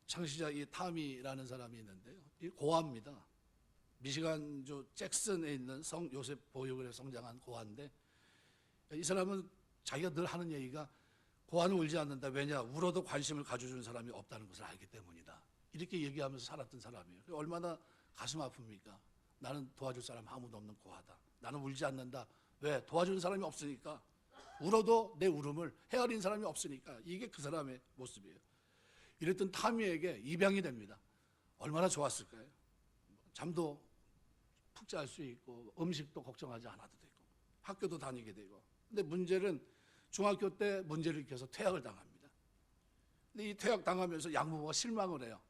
창시자 이 타미라는 사람이 있는데요. 이 고아입니다. 미시간주 잭슨에 있는 성 요셉 보육원에 성장한 고아인데, 이 사람은 자기가 늘 하는 얘기가 고아는 울지 않는다. 왜냐? 울어도 관심을 가져주는 사람이 없다는 것을 알기 때문이다. 이렇게 얘기하면서 살았던 사람이에요. 얼마나 가슴 아픕니까? 나는 도와줄 사람 아무도 없는 고아다. 나는 울지 않는다. 왜? 도와주는 사람이 없으니까. 울어도 내 울음을 헤아린 사람이 없으니까. 이게 그 사람의 모습이에요. 이랬던 타미에게 입양이 됩니다. 얼마나 좋았을까요? 잠도 푹 잘 수 있고 음식도 걱정하지 않아도 되고 학교도 다니게 되고. 근데 문제는 중학교 때 문제를 일으켜서 퇴학을 당합니다. 근데 이 퇴학 당하면서 양부모가 실망을 해요.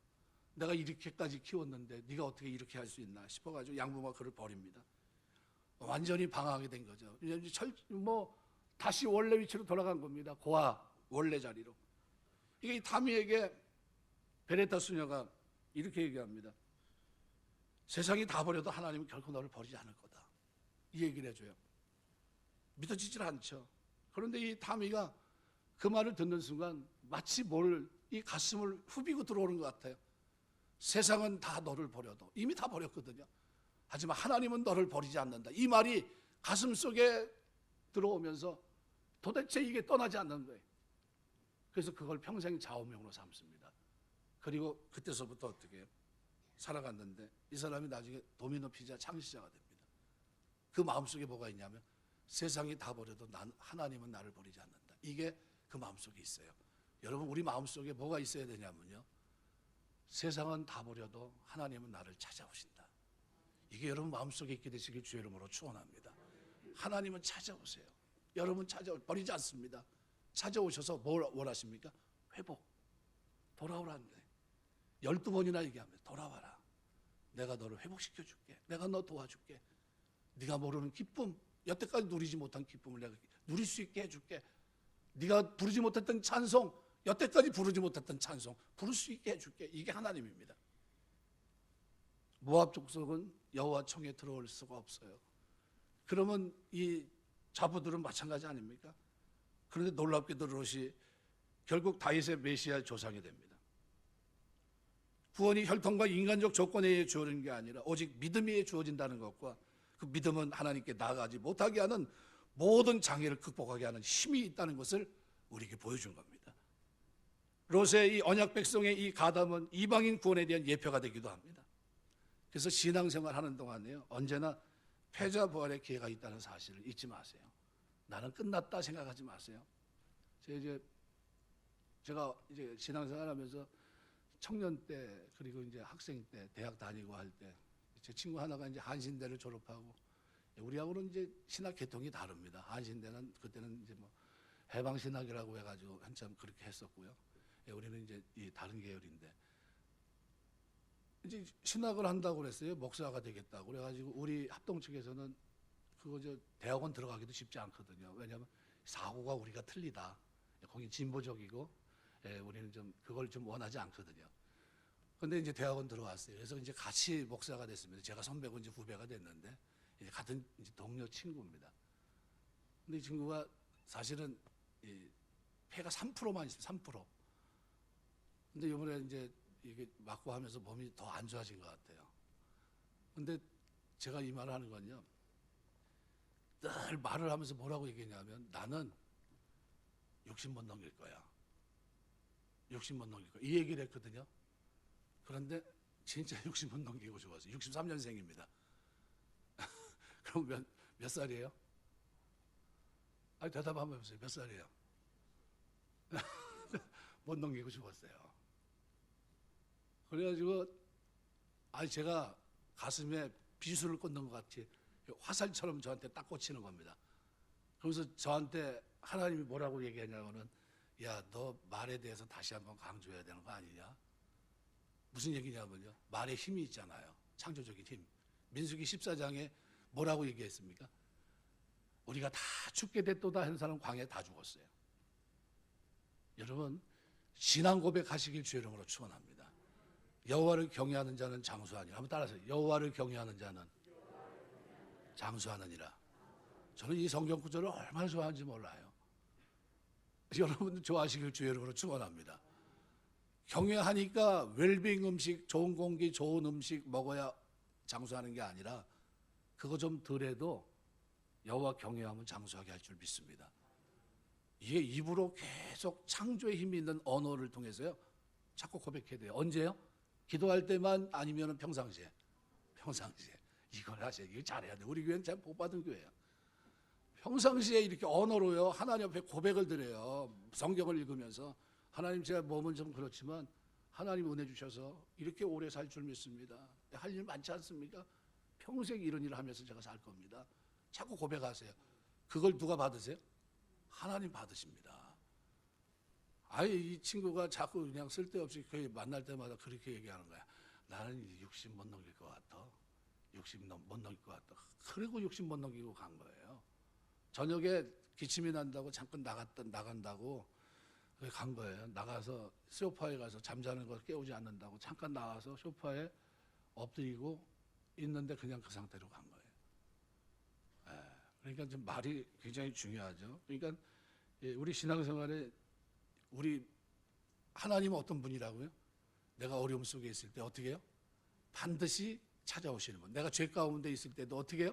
내가 이렇게까지 키웠는데 네가 어떻게 이렇게 할 수 있나 싶어가지고 양부모가 그를 버립니다. 완전히 방황하게 된 거죠. 다시 원래 위치로 돌아간 겁니다. 고아 원래 자리로. 이게 이 타미에게 베레타 수녀가 이렇게 얘기합니다. 세상이 다 버려도 하나님은 결코 너를 버리지 않을 거다. 이 얘기를 해줘요. 믿어지질 않죠. 그런데 이 타미가 그 말을 듣는 순간 마치 이 가슴을 후비고 들어오는 것 같아요. 세상은 다 너를 버려도 이미 다 버렸거든요. 하지만 하나님은 너를 버리지 않는다. 이 말이 가슴 속에 들어오면서 도대체 이게 떠나지 않는 거예요. 그래서 그걸 평생 좌우명으로 삼습니다. 그리고 그때서부터 어떻게 해요? 살아갔는데 이 사람이 나중에 도미노 피자 창시자가 됩니다. 그 마음속에 뭐가 있냐면 세상이 다 버려도 하나님은 나를 버리지 않는다. 이게 그 마음속에 있어요. 여러분, 우리 마음속에 뭐가 있어야 되냐면요, 세상은 다 버려도 하나님은 나를 찾아오신다. 이게 여러분 마음속에 있게 되시길 주의 이름으로 축원합니다. 하나님은 찾아오세요. 여러분 버리지 않습니다. 찾아오셔서 뭘 원하십니까? 회복, 돌아오라는 거예요. 12번이나 얘기합니다. 돌아와라. 내가 너를 회복시켜 줄게. 내가 너 도와줄게. 네가 모르는 기쁨, 여태까지 누리지 못한 기쁨을 내가 누릴 수 있게 해줄게. 네가 부르지 못했던 찬송, 여태까지 부르지 못했던 찬송 부를 수 있게 해줄게. 이게 하나님입니다. 모압 족속은 여호와 청에 들어올 수가 없어요. 그러면 이 자부들은 마찬가지 아닙니까? 그런데 놀랍게도 롯이 결국 다윗의 메시아 조상이 됩니다. 구원이 혈통과 인간적 조건에 의해 주어지는 게 아니라 오직 믿음에 의해 주어진다는 것과 그 믿음은 하나님께 나아가지 못하게 하는 모든 장애를 극복하게 하는 힘이 있다는 것을 우리에게 보여준 겁니다. 롯의 이 언약 백성의 이 가담은 이방인 구원에 대한 예표가 되기도 합니다. 그래서 신앙생활 하는 동안에요, 언제나 패자 부활의 기회가 있다는 사실을 잊지 마세요. 나는 끝났다 생각하지 마세요. 제가 이제 신앙생활하면서 청년 때, 그리고 이제 학생 때, 대학 다니고 할 때, 제 친구 하나가 이제 한신대를 졸업하고, 우리하고는 이제 신학 계통이 다릅니다. 한신대는 그때는 이제 해방신학이라고 해가지고 한참 그렇게 했었고요. 우리는 이제 이 다른 계열인데, 이제 신학을 한다고 그랬어요. 목사가 되겠다고 그래가지고 우리 합동 측에서는 그거 대학원 들어가기도 쉽지 않거든요. 왜냐하면 사고가 우리가 틀리다. 거기 진보적이고, 우리는 좀 그걸 좀 원하지 않거든요. 근데 이제 대학원 들어왔어요. 그래서 이제 같이 목사가 됐습니다. 제가 선배고 이제 후배가 됐는데, 이제 같은 이제 동료 친구입니다. 근데 이 친구가 사실은 폐가 3%만 있어요. 3%. 근데 이번에 이제 이게 맞고 하면서 몸이 더 안 좋아진 것 같아요. 근데 제가 이 말을 하는 건요, 늘 말을 하면서 뭐라고 얘기했냐면, 나는 60 못 넘길 거야. 60 못 넘길 거야. 이 얘기를 했거든요. 그런데 진짜 60 못 넘기고 죽었어요. 63년생입니다. 그럼 몇 살이에요? 아니, 대답 한번 해보세요. 몇 살이에요? 못 넘기고 죽었어요. 그래가지고 제가 가슴에 비수를 꽂는 것 같이 화살처럼 저한테 딱 꽂히는 겁니다. 그러면서 저한테 하나님이 뭐라고 얘기하냐고는, 야, 너 말에 대해서 다시 한번 강조해야 되는 거 아니냐? 무슨 얘기냐면요, 말에 힘이 있잖아요. 창조적인 힘. 민수기 14장에 뭐라고 얘기했습니까? 우리가 다 죽게 됐도다 하는 사람 광야에 다 죽었어요. 여러분, 신앙 고백하시길 주의 이름으로 축원합니다. 여호와를 경외하는 자는 장수하니라. 한번 따라하세요. 여호와를 경외하는 자는 장수하느니라. 저는 이 성경 구절을 얼마나 좋아하는지 몰라요. 여러분 좋아하시길 주의 이름으로 축원합니다. 경외하니까 웰빙 음식, 좋은 공기, 좋은 음식 먹어야 장수하는 게 아니라 그거 좀 덜해도 여호와 경외하면 장수하게 할 줄 믿습니다. 이게 입으로 계속 창조의 힘이 있는 언어를 통해서요 자꾸 고백해야 돼요. 언제요? 기도할 때만 아니면 평상시에? 평상시에 이걸 하셔야 돼요. 이거 잘해야 돼요. 우리 교회는 참 복받은 교회예요. 평상시에 이렇게 언어로요 하나님 앞에 고백을 드려요. 성경을 읽으면서 하나님, 제가 몸은 좀 그렇지만 하나님 은혜 주셔서 이렇게 오래 살 줄 믿습니다. 할 일 많지 않습니까? 평생 이런 일을 하면서 제가 살 겁니다. 자꾸 고백하세요. 그걸 누가 받으세요? 하나님 받으십니다. 아예 이 친구가 자꾸 그냥 쓸데없이 거의 만날 때마다 그렇게 얘기하는 거야. 나는 60 못 넘길 것 같아. 60 못 넘길 것 같아. 그리고 60 못 넘기고 간 거예요. 저녁에 기침이 난다고 잠깐 나간다고 간 거예요. 나가서 소파에 가서 잠자는 거 깨우지 않는다고 잠깐 나와서 소파에 엎드리고 있는데 그냥 그 상태로 간 거예요. 그러니까 좀 말이 굉장히 중요하죠. 그러니까 우리 신앙생활에 우리 하나님은 어떤 분이라고요? 내가 어려움 속에 있을 때 어떻게 해요? 반드시 찾아오시는 분. 내가 죄 가운데 있을 때도 어떻게 해요?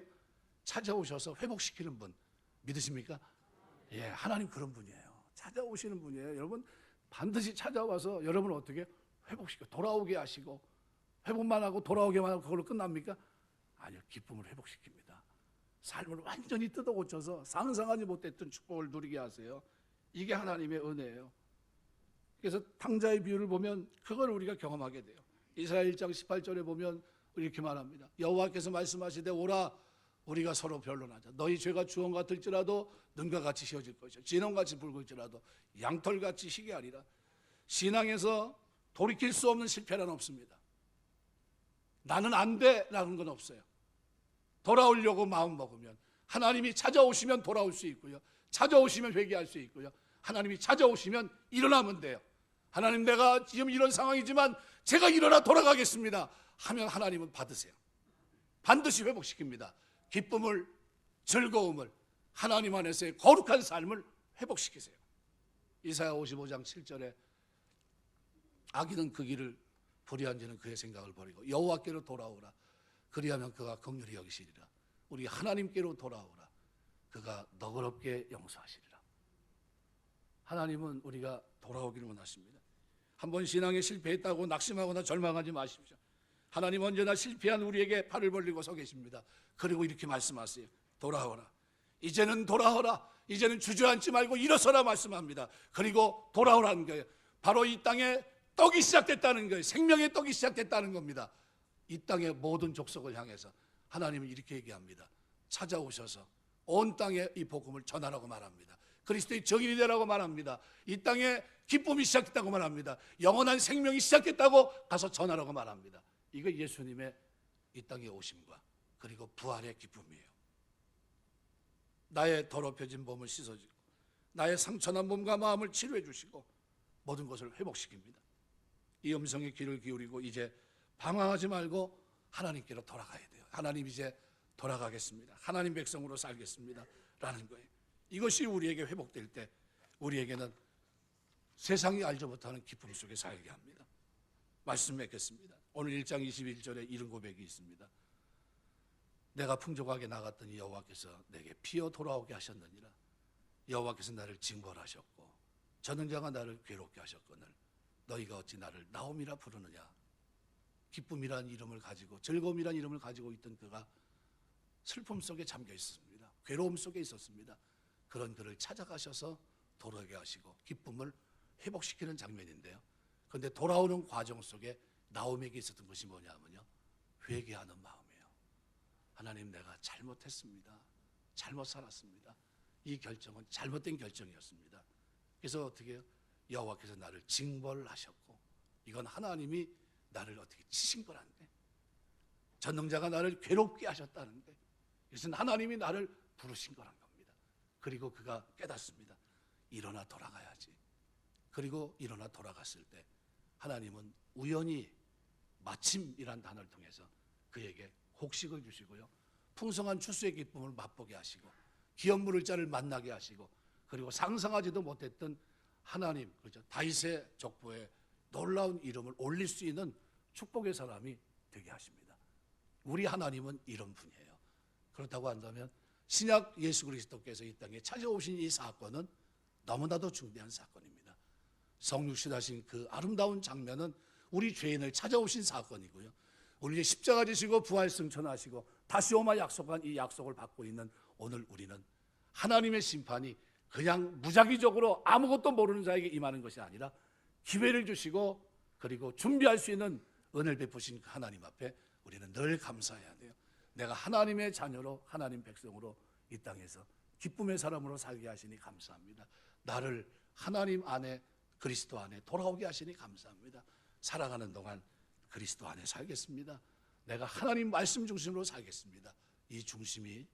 찾아오셔서 회복시키는 분. 믿으십니까? 예, 하나님 그런 분이에요. 찾아오시는 분이에요. 여러분 반드시 찾아와서 여러분을 어떻게 회복시켜 돌아오게 하시고, 회복만 하고 돌아오게만 하고 그걸로 끝납니까? 아니요, 기쁨을 회복시킵니다. 삶을 완전히 뜯어 고쳐서 상상하지 못했던 축복을 누리게 하세요. 이게 하나님의 은혜예요. 그래서 탕자의 비유를 보면 그걸 우리가 경험하게 돼요. 이사야 1장 18절에 보면 이렇게 말합니다. 여호와께서 말씀하시되 오라 우리가 서로 변론하자. 너희 죄가 주홍 같을지라도 눈과 같이 휘어질 것이요 진홍같이 붉을지라도 양털같이 희게 하리라. 신앙에서 돌이킬 수 없는 실패란 없습니다. 나는 안 돼라는 건 없어요. 돌아오려고 마음 먹으면 하나님이 찾아오시면 돌아올 수 있고요, 찾아오시면 회개할 수 있고요, 하나님이 찾아오시면 일어나면 돼요. 하나님, 내가 지금 이런 상황이지만 제가 일어나 돌아가겠습니다 하면 하나님은 받으세요. 반드시 회복시킵니다. 기쁨을, 즐거움을, 하나님 안에서의 거룩한 삶을 회복시키세요. 이사야 55장 7절에 악인은 그 길을 불의한 자는 그의 생각을 버리고 여호와께로 돌아오라. 그리하면 그가 긍휼히 여기시리라. 우리 하나님께로 돌아오라. 그가 너그럽게 용서하시리라. 하나님은 우리가 돌아오기를 원하십니다. 한번 신앙에 실패했다고 낙심하거나 절망하지 마십시오. 하나님 언제나 실패한 우리에게 팔을 벌리고 서 계십니다. 그리고 이렇게 말씀하세요. 돌아오라. 이제는 돌아오라. 이제는 주저앉지 말고 일어서라 말씀합니다. 그리고 돌아오라는 거예요. 바로 이 땅에 떡이 시작됐다는 거예요. 생명의 떡이 시작됐다는 겁니다. 이 땅의 모든 족속을 향해서 하나님은 이렇게 얘기합니다. 찾아오셔서 온 땅에 이 복음을 전하라고 말합니다. 그리스도의 증인이 되라고 말합니다. 이 땅에 기쁨이 시작됐다고 말합니다. 영원한 생명이 시작됐다고 가서 전하라고 말합니다. 이거 예수님의 이 땅에 오심과 그리고 부활의 기쁨이에요. 나의 더럽혀진 몸을 씻어주고 나의 상처난 몸과 마음을 치료해 주시고 모든 것을 회복시킵니다. 이 음성에 귀를 기울이고 이제 방황하지 말고 하나님께로 돌아가야 돼요. 하나님 이제 돌아가겠습니다. 하나님 백성으로 살겠습니다 라는 거예요. 이것이 우리에게 회복될 때 우리에게는 세상이 알지 못하는 기쁨 속에 살게 합니다. 말씀 맺겠습니다. 오늘 1장 21절에 이런 고백이 있습니다. 내가 풍족하게 나갔더니 여호와께서 내게 피어 돌아오게 하셨느니라. 여호와께서 나를 징벌하셨고 전능자가 나를 괴롭게 하셨거늘 너희가 어찌 나를 나옴이라 부르느냐. 기쁨이란 이름을 가지고 즐거움이란 이름을 가지고 있던 그가 슬픔 속에 잠겨 있었습니다. 괴로움 속에 있었습니다. 그런 그를 찾아가셔서 돌아오게 하시고 기쁨을 회복시키는 장면인데요. 그런데 돌아오는 과정 속에 나옴에게 있었던 것이 뭐냐면요, 회개하는 마음이에요. 하나님, 내가 잘못했습니다. 잘못 살았습니다. 이 결정은 잘못된 결정이었습니다. 그래서 어떻게 해요? 여호와께서 나를 징벌하셨고 이건 하나님이 나를 어떻게 치신 거란데, 전능자가 나를 괴롭게 하셨다는데, 이것은 하나님이 나를 부르신 거란 겁니다. 그리고 그가 깨닫습니다. 일어나 돌아가야지. 그리고 일어나 돌아갔을 때 하나님은 우연히 마침이란 단어를 통해서 그에게 곡식을 주시고요, 풍성한 추수의 기쁨을 맛보게 하시고 기업 물을 자를 만나게 하시고, 그리고 상상하지도 못했던 하나님, 그렇죠, 다윗의 족보에 놀라운 이름을 올릴 수 있는 축복의 사람이 되게 하십니다. 우리 하나님은 이런 분이에요. 그렇다고 한다면 신약 예수 그리스도께서 이 땅에 찾아오신 이 사건은 너무나도 중대한 사건입니다. 성육신하신 그 아름다운 장면은 우리 죄인을 찾아오신 사건이고요, 우리 십자가 지시고 부활 승천하시고 다시 오마 약속한 이 약속을 받고 있는 오늘 우리는 하나님의 심판이 그냥 무작위적으로 아무것도 모르는 자에게 임하는 것이 아니라 기회를 주시고 그리고 준비할 수 있는 은혜를 베푸신 그 하나님 앞에 우리는 늘 감사해야 돼요. 내가 하나님의 자녀로, 하나님 백성으로 이 땅에서 기쁨의 사람으로 살게 하시니 감사합니다. 나를 하나님 안에, 그리스도 안에 돌아오게 하시니 감사합니다. 살아가는 동안 그리스도 안에 살겠습니다. 내가 하나님 말씀 중심으로 살겠습니다. 이 중심이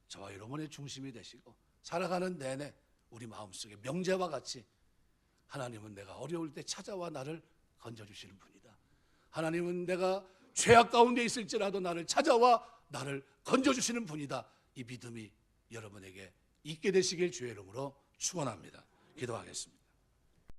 저와 여러분의 중심이 되시고, 살아가는 내내 우리 마음속에 명제와 같이 하나님은 내가 어려울 때 찾아와 나를 건져주시는 분이다. 하나님은 내가 죄악 가운데 있을지라도 나를 찾아와 나를 건져주시는 분이다. 이 믿음이 여러분에게 있게 되시길 주의 이름으로 축원합니다. 기도하겠습니다.